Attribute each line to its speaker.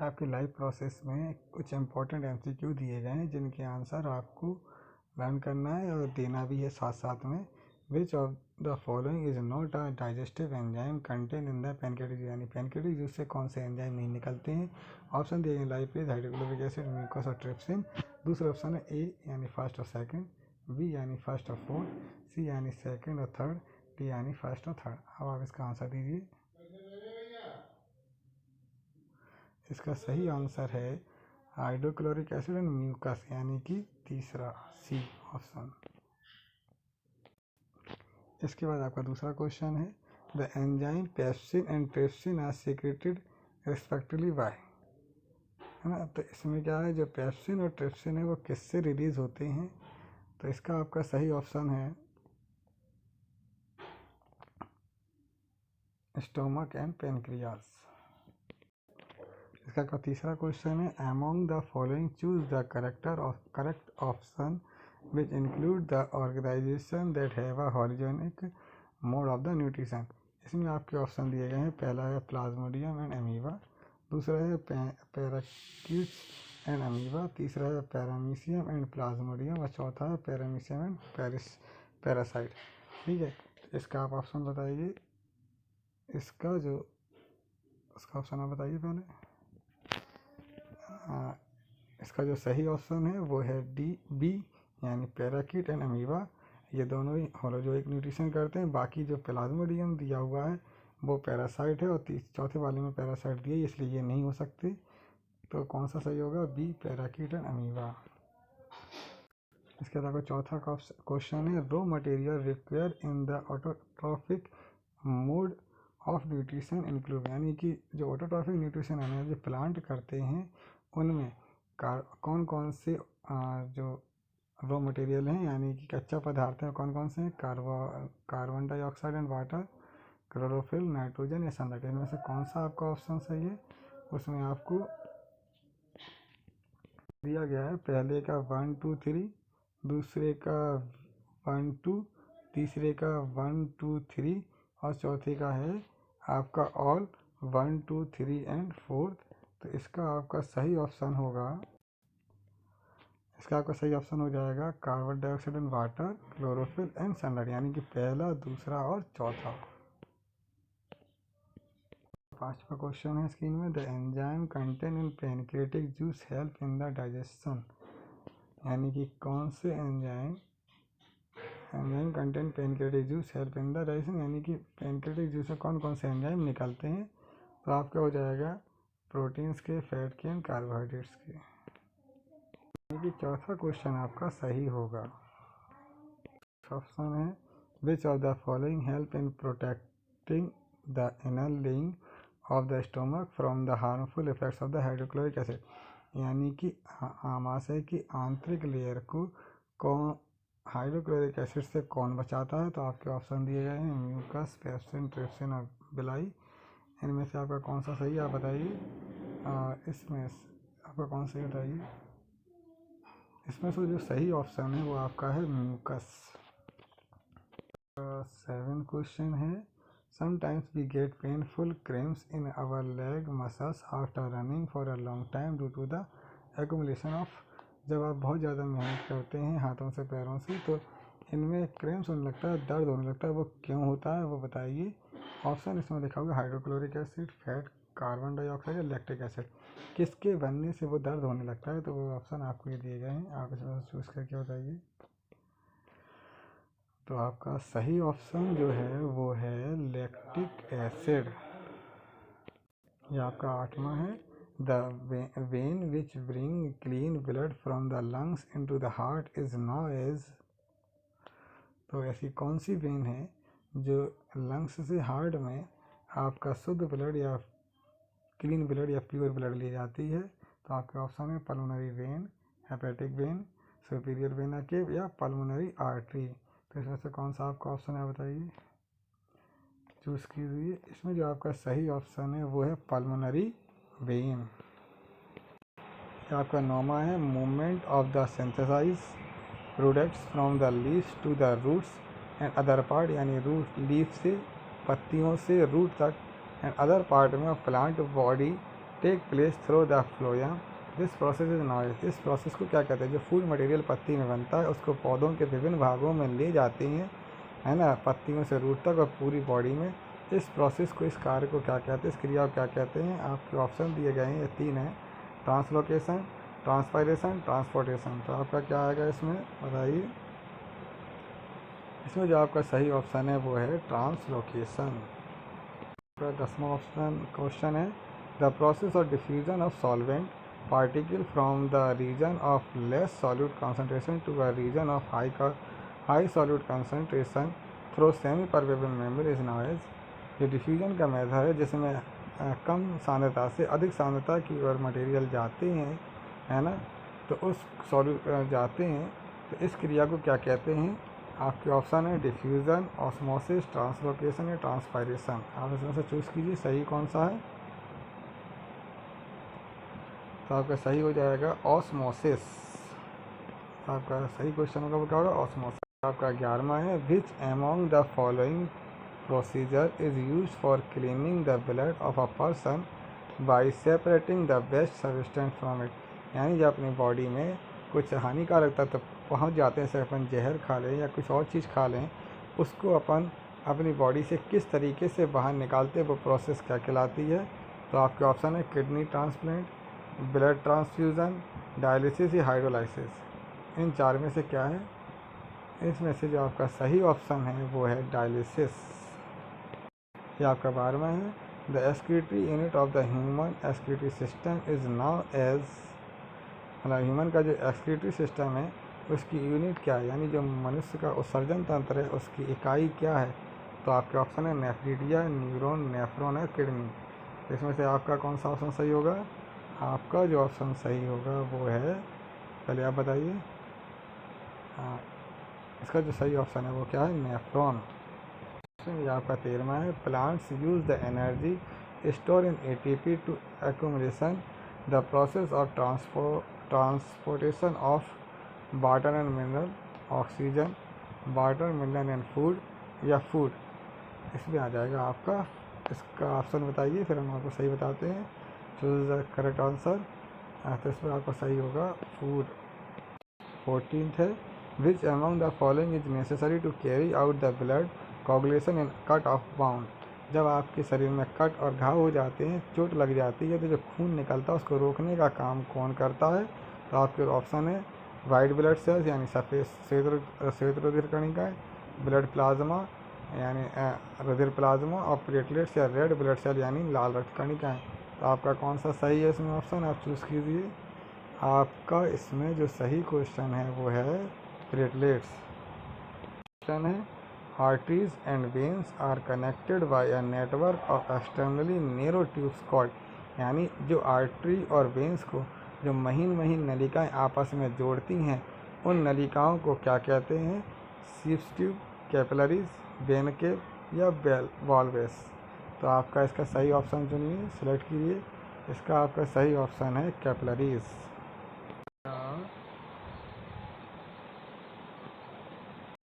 Speaker 1: आपकी life process में कुछ इम्पोर्टेंट एमसीक्यू दिए गए हैं जिनके आंसर आपको लर्न करना है और देना भी है साथ साथ में। Which of the following is not a digestive enzyme contain in the pancreatic, यानी पैनक्रियाटिक जूस से कौन से एंजाइम नहीं निकलते हैं। ऑप्शन दिए गए लाइपेज, हाइड्रोक्लोरिक एसिड, म्यूकस और ट्रिप्सिन। दूसरा ऑप्शन है ए यानी फर्स्ट और सेकंड, बी यानी फर्स्ट और फोर्थ, सी यानी सेकंड और थर्ड, डी यानी फर्स्ट और थर्ड। अब आप इसका आंसर दीजिए। इसका सही आंसर है हाइड्रोक्लोरिक एसिड एंड म्यूकस, यानी कि तीसरा सी ऑप्शन। इसके बाद आपका दूसरा क्वेश्चन है the enzyme pepsin and trypsin are secreted respectively by, है ना। तो इसमें क्या है, जो पेप्सिन और ट्रिप्सिन है वो किससे रिलीज होते हैं। तो इसका आपका सही ऑप्शन है स्टोमक एंड पेनक्रियास। इसका तीसरा क्वेश्चन है among the following choose the correct option which include the organization that have a hologenetic mode of the nutrition। इसमें आपके ऑप्शन दिए गए हैं, पहला है प्लाज्मोडियम एंड अमीबा, दूसरा है पैराकीट्स एंड अमीबा, तीसरा है पैरामीशियम एंड प्लाज्मोडियम और चौथा है पैरामीशियम एंड पैरासाइट। ठीक है, इसका आप ऑप्शन बताइए। इसका ऑप्शन आप बताइए पहले। इसका जो सही ऑप्शन है वो है बी यानी पैराकीट एंड अमीबा। ये दोनों ही होलोजोइक न्यूट्रिशन करते हैं। बाकी जो प्लाज्मोडियम दिया हुआ है वो पैरासाइट है और चौथे वाले में पैरासाइट दिए, इसलिए ये नहीं हो सकते। तो कौन सा सही होगा, बी पैराकीट एंड अमीबा। इसके अलावा चौथा क्वेश्चन है raw material require in the autotrophic mode of nutrition include, यानी कि जो ऑटोट्रॉफिक न्यूट्रिशन है जो प्लांट करते हैं उनमें कौन कौन से जो रॉ मटेरियल हैं यानी कि कच्चा पदार्थ है कौन कौन से हैं। Carbon dioxide and water, chlorophyll, nitrogen या सनलाइट। इनमें से कौन सा आपका ऑप्शन सही है। उसमें आपको दिया गया है पहले का 1 2 3, दूसरे का 1 2, तीसरे का 1 2 3 और चौथे का है आपका ऑल 1 2 3 एंड फोर्थ। तो इसका आपका सही ऑप्शन हो जाएगा carbon dioxide and water, chlorophyll and sunlight, यानी कि पहला, दूसरा और चौथा। पांचवा क्वेश्चन है स्क्रीन में the enzyme contain in pancreatic juice help in the digestion, यानी कि कौन से enzyme contain pancreatic juice help in the digestion, यानी कि पैनक्रियाटिक जूस से कौन कौन से एंजाइम निकलते हैं। तो आपका हो जाएगा प्रोटीन्स के, फैट के एंड कार्बोहाइड्रेट्स के, यानी कि चौथा क्वेश्चन आपका सही होगा। ऑप्शन है which of the following help in protecting the inner laying of the stomach from the harmful effects of the hydrochloric acid, यानी कि आमाशय की आंतरिक लेयर को कौन हाइड्रोक्लोरिक एसिड से कौन बचाता है। तो आपके ऑप्शन दिए गए हैं म्यूकस, पेप्सिन, ट्रिप्सिन और बिलाई। इनमें से आपका कौन सा सही है आप बताइए। इसमें आपका कौन सही बताइए। इसमें से जो सही ऑप्शन है वो आपका है म्यूकस। 7 क्वेश्चन है sometimes we get painful cramps in our leg muscles after running for a long time due to the accumulation of, जब आप बहुत ज़्यादा मेहनत करते हैं हाथों से पैरों से तो इनमें क्रैम्प्स होने लगता है, दर्द होने लगता है, वो क्यों होता है वो बताइए। ऑप्शन इसमें लिखा होगा hydrochloric acid, fat, carbon dioxide या लैक्टिक एसिड। किसके बनने से वो दर्द होने लगता है, तो वो ऑप्शन आपको ये दिए गए हैं, आप इसमें चूज़ करके बताइए। तो आपका सही ऑप्शन जो है वो है लैक्टिक एसिड। ये आपका 8वां है the vein which bring clean blood from the lungs into the heart is known as, तो ऐसी कौन सी वेन है जो लंग्स से हार्ट में आपका शुद्ध ब्लड या क्लीन ब्लड या प्योर ब्लड ले जाती है। तो आपके ऑप्शन है pulmonary vein, hepatic vein, superior vena cava या पल्मोनरी आर्टरी। तो इसमें से कौन सा आपका ऑप्शन है बताइए, चूज़ कीजिए। इसमें जो आपका सही ऑप्शन है वो है पल्मोनरी वेन। आपका 9वां है movement of the synthesise products from the leaves to the roots and other part, यानी रूट लीफ से पत्तियों से रूट तक एंड अदर पार्ट में of plant body take place through the phloem. This process is known as. इस process को क्या कहते हैं? जो फूड मटेरियल पत्ती में बनता है उसको पौधों के विभिन्न भागों में ले जाती हैं, है ना, पत्तियों से रूट तक और पूरी बॉडी में। इस प्रोसेस को, इस कार्य को क्या कहते हैं? इस क्रिया को क्या कहते हैं? आपके ऑप्शन दिए गए हैं, ये 3 हैं, ट्रांसलोकेशन, ट्रांसपायरेशन, ट्रांसपोर्टेशन। तो आपका क्या आएगा इसमें, बताइए। इसमें जो आपका सही ऑप्शन है वो है ट्रांसलोकेशन। 10वां क्वेश्चन है, the process of diffusion of solvent particle from the region of less solute concentration to a region of high solute concentration through semi permeable membrane is known as. ये diffusion का method है जिसमें कम सांद्रता से अधिक सांद्रता की ओर मटेरियल जाते हैं, है ना, तो उस सॉल्यूट जाते हैं, तो इस क्रिया को क्या कहते हैं? आपके ऑप्शन है डिफ्यूज़न, ऑस्मोसिस, ट्रांसलोकेशन या ट्रांसपायरेशन। आप इसमें से चूज़ कीजिए सही कौन सा है। तो आपका सही हो जाएगा ऑस्मोसिस। आपका सही क्वेश्चन होगा वो क्या होगा? ऑस्मोसिस। आपका 11वां है, विच among the following procedure is use for cleaning the blood of a person by separating the best substance from it. यानी जब अपनी बॉडी में कुछ हानिकारक तत्व पहुंच जाते हैं, जैसे अपन जहर खा लें या कुछ और चीज़ खा लें, उसको अपन अपनी बॉडी से किस तरीके से बाहर निकालते हैं, वो प्रोसेस क्या कहलाती है? तो आपके ऑप्शन है kidney transplant, blood transfusion, dialysis या हाइड्रोलाइसिस। इन 4 में से क्या है? इसमें से जो आपका सही ऑप्शन है वो है डायलिसिस। ये आपका 12वां है, the excretory unit of the human excretory system is now as. मतलब ह्यूमन का जो एक्सक्रीटरी सिस्टम है उसकी यूनिट क्या है, यानी जो मनुष्य का उत्सर्जन तंत्र है उसकी इकाई क्या है? तो आपके ऑप्शन है नेफ्रिडिया, न्यूरॉन, नेफ्रॉन या किडनी। इसमें से आपका कौन सा ऑप्शन सही होगा? आपका जो ऑप्शन सही होगा वो है, पहले आप बताइए। हाँ, इसका जो सही ऑप्शन है वो क्या है? नेफ्रॉन। ये आपका 13वां है, plants use the energy store in ATP to accumulation. The process of transportation of water and mineral, oxygen, water, mineral and food या फूड। इसमें आ जाएगा आपका, इसका ऑप्शन बताइए, फिर हम आपको सही बताते हैं। Choose the correct answer. तो इसमें आपका सही होगा फूड। 14th है, which among the following is necessary to carry out the blood coagulation in cut of bound. जब आपके शरीर में कट और घाव हो जाते हैं, चोट लग जाती है, तो जो खून निकलता है उसको रोकने का काम कौन करता है? तो आपके ऑप्शन है वाइट ब्लड सेल्स यानी सफ़ेद श्वेत रुधिर कणिकाएँ, ब्लड प्लाज्मा यानी रुधिर प्लाज्मा, और प्लेटलेट्स या रेड ब्लड सेल यानी लाल रक्त कणिकाएँ। तो आपका कौन सा सही है इसमें ऑप्शन, आप चूज़ कीजिए। आपका इसमें जो सही क्वेश्चन है वो है प्लेटलेट्स। क्वेश्चन है, arteries and veins are connected by a network of externally narrow tubes called. यानी जो आर्टरी और वेन्स को जो महीन महीन नलिकाएं आपस में जोड़ती हैं, उन नलिकाओं को क्या कहते हैं? सीप्स ट्यूब, कैपिलरीज, वेन केव या वॉल्वेस। तो आपका इसका सही ऑप्शन चुनिए, सिलेक्ट कीजिए। इसका आपका सही ऑप्शन है कैपिलरीज।